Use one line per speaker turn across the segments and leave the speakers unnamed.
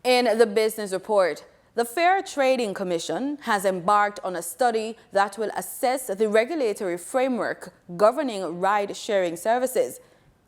In the business report, the Fair Trading Commission has embarked on a study that will assess the regulatory framework governing ride-sharing services.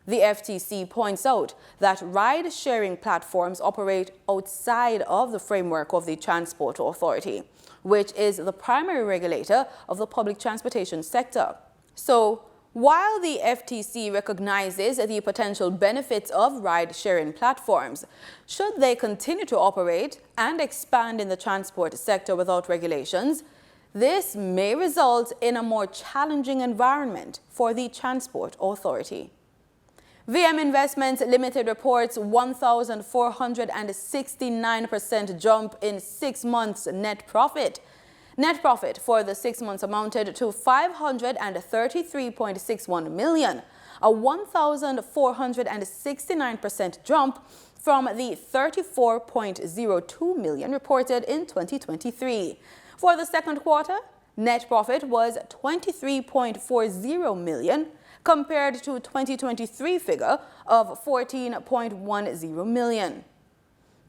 The FTC points out that ride-sharing platforms operate outside of the framework of the Transport Authority, which is the primary regulator of the public transportation sector. So, while the FTC recognizes the potential benefits of ride-sharing platforms, should they continue to operate and expand in the transport sector without regulations, this may result in a more challenging environment for the Transport Authority. VM Investments Limited reports 1,469% jump in 6 months net profit. Net profit for the 6 months amounted to $533.61 million, a 1,469% jump from the $34.02 million reported in 2023. For the second quarter, net profit was $23.40 million, compared to a 2023 figure of $14.10 million.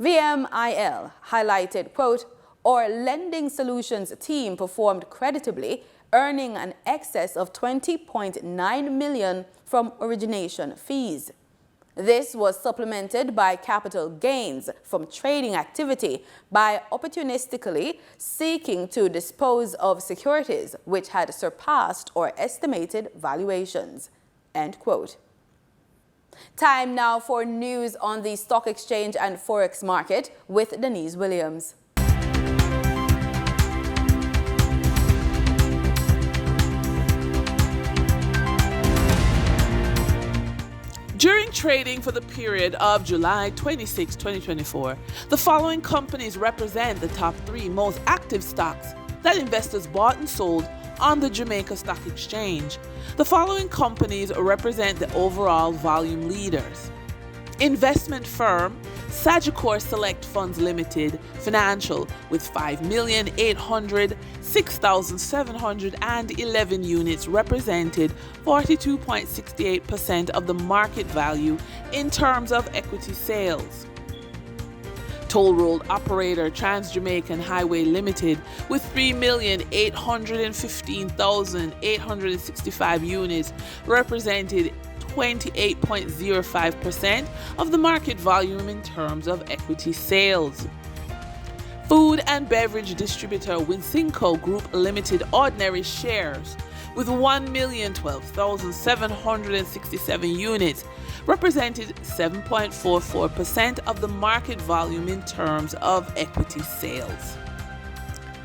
VMIL highlighted, quote, "Our lending solutions team performed creditably, earning an excess of $20.9 million from origination fees. This was supplemented by capital gains from trading activity by opportunistically seeking to dispose of securities which had surpassed our estimated valuations." End quote. Time now for news on the stock exchange and forex market with Denise Williams.
During trading for the period of July 26, 2024, the following companies represent the top 3 most active stocks that investors bought and sold on the Jamaica Stock Exchange. The following companies represent the overall volume leaders. Investment firm Sagicor Select Funds Limited Financial with 5,806,711 units represented 42.68% of the market value in terms of equity sales. Toll road operator Trans-Jamaican Highway Limited with 3,815,865 units represented 28.05% of the market volume in terms of equity sales. Food and beverage distributor Winsinco Group Limited ordinary shares with 1,012,767 units represented 7.44% of the market volume in terms of equity sales.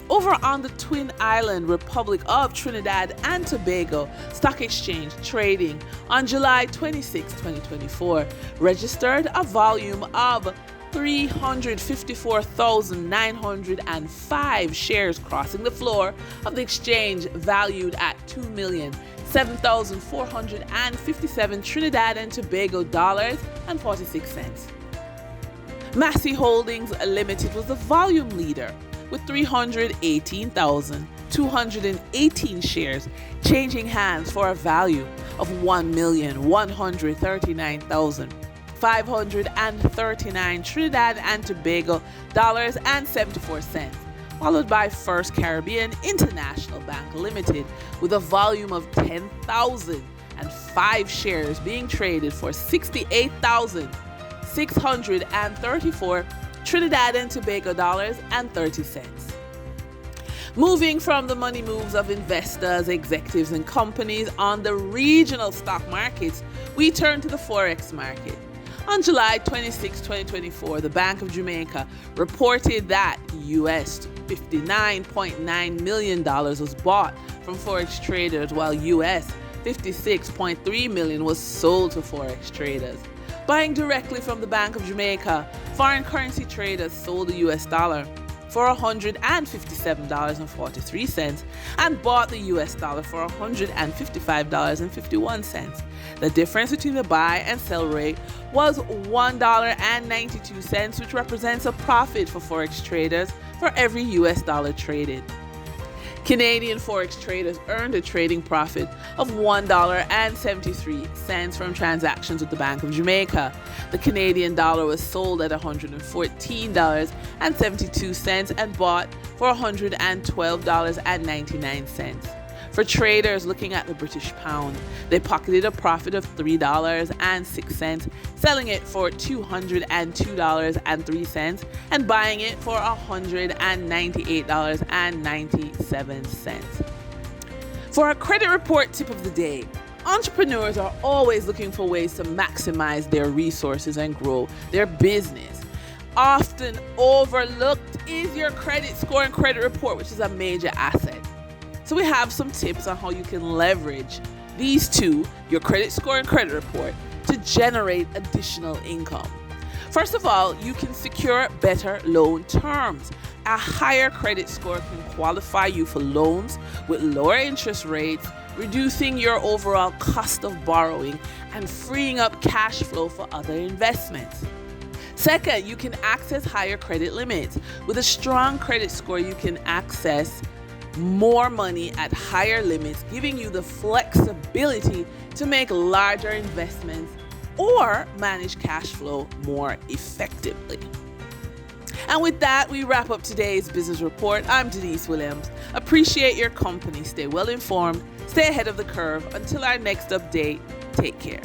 Over on the Twin Island Republic of Trinidad and Tobago Stock Exchange trading on July 26, 2024, registered a volume of 354,905 shares crossing the floor of the exchange valued at $2,007,457 Trinidad and Tobago dollars and 46 cents. Massey Holdings Limited was the volume leader with 318,218 shares changing hands for a value of $1,139,539 Trinidad and Tobago dollars and 74 cents, followed by First Caribbean International Bank Limited with a volume of 10,005 shares being traded for 68,634 Trinidad and Tobago dollars and 30 cents. Moving from the money moves of investors, executives, and companies on the regional stock markets, we turn to the forex market. On July 26, 2024, the Bank of Jamaica reported that US $59.9 million was bought from forex traders, while US $56.3 million was sold to forex traders. Buying directly from the Bank of Jamaica, foreign currency traders sold the US dollar for $157.43 and bought the US dollar for $155.51. The difference between the buy and sell rate was $1.92, which represents a profit for forex traders for every US dollar traded. Canadian Forex traders earned a trading profit of $1.73 from transactions with the Bank of Jamaica. The Canadian dollar was sold at $114.72 and bought for $112.99. For traders looking at the British pound, they pocketed a profit of $3.06, selling it for $202.03 and buying it for $198.97. For our credit report tip of the day, entrepreneurs are always looking for ways to maximize their resources and grow their business. Often overlooked is your credit score and credit report, which is a major asset. So we have some tips on how you can leverage these two, your credit score and credit report, to generate additional income. First of all, you can secure better loan terms. A higher credit score can qualify you for loans with lower interest rates, reducing your overall cost of borrowing and freeing up cash flow for other investments. Second, you can access higher credit limits. With a strong credit score, you can access more money at higher limits, giving you the flexibility to make larger investments or manage cash flow more effectively. And with that, we wrap up today's business report. I'm Denise Williams. Appreciate your company. Stay well informed. Stay ahead of the curve. Until our next update, take care.